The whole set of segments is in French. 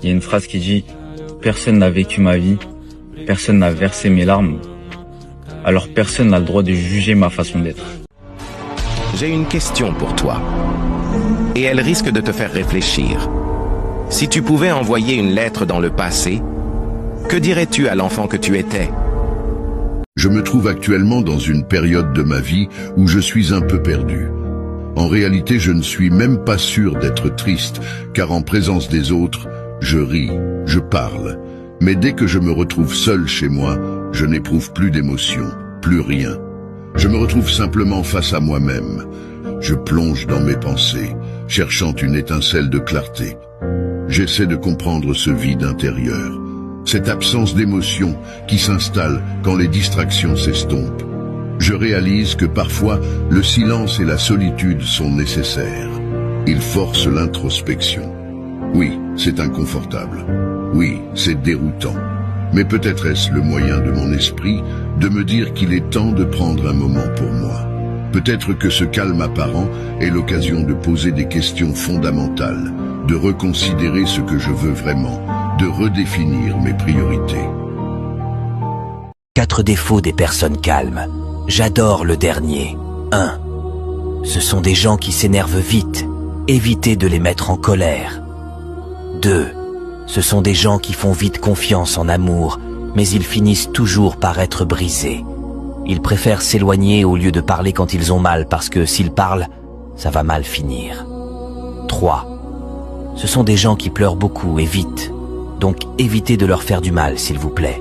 y a une phrase qui dit « Personne n'a vécu ma vie, personne n'a versé mes larmes, alors personne n'a le droit de juger ma façon d'être. » J'ai une question pour toi. Et elle risque de te faire réfléchir. Si tu pouvais envoyer une lettre dans le passé, que dirais-tu à l'enfant que tu étais? Je me trouve actuellement dans une période de ma vie où je suis un peu perdu. En réalité, je ne suis même pas sûr d'être triste, car en présence des autres, je ris, je parle. Mais dès que je me retrouve seul chez moi, je n'éprouve plus d'émotion, plus rien. Je me retrouve simplement face à moi-même. Je plonge dans mes pensées, cherchant une étincelle de clarté. J'essaie de comprendre ce vide intérieur, cette absence d'émotion qui s'installe quand les distractions s'estompent. Je réalise que parfois, le silence et la solitude sont nécessaires. Ils forcent l'introspection. Oui, c'est inconfortable. Oui, c'est déroutant. Mais peut-être est-ce le moyen de mon esprit de me dire qu'il est temps de prendre un moment pour moi. Peut-être que ce calme apparent est l'occasion de poser des questions fondamentales, de reconsidérer ce que je veux vraiment, de redéfinir mes priorités. 4 défauts des personnes calmes. J'adore le dernier. 1. Ce sont des gens qui s'énervent vite. Évitez de les mettre en colère. 2. Ce sont des gens qui font vite confiance en amour, mais ils finissent toujours par être brisés. Ils préfèrent s'éloigner au lieu de parler quand ils ont mal, parce que s'ils parlent, ça va mal finir. 3. Ce sont des gens qui pleurent beaucoup et vite, donc évitez de leur faire du mal, s'il vous plaît.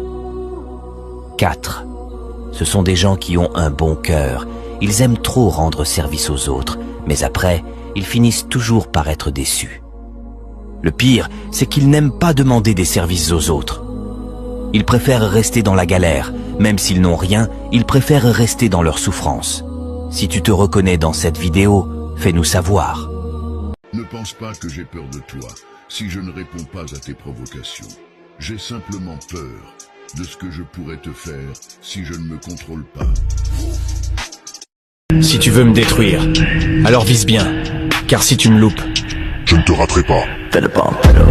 4. Ce sont des gens qui ont un bon cœur. Ils aiment trop rendre service aux autres, mais après, ils finissent toujours par être déçus. Le pire, c'est qu'ils n'aiment pas demander des services aux autres. Ils préfèrent rester dans la galère. Même s'ils n'ont rien, ils préfèrent rester dans leur souffrance. Si tu te reconnais dans cette vidéo, fais-nous savoir. Ne pense pas que j'ai peur de toi si je ne réponds pas à tes provocations. J'ai simplement peur de ce que je pourrais te faire si je ne me contrôle pas. Si tu veux me détruire, alors vise bien, car si tu me loupes, je ne te raterai pas. Fais le pas, fais-le.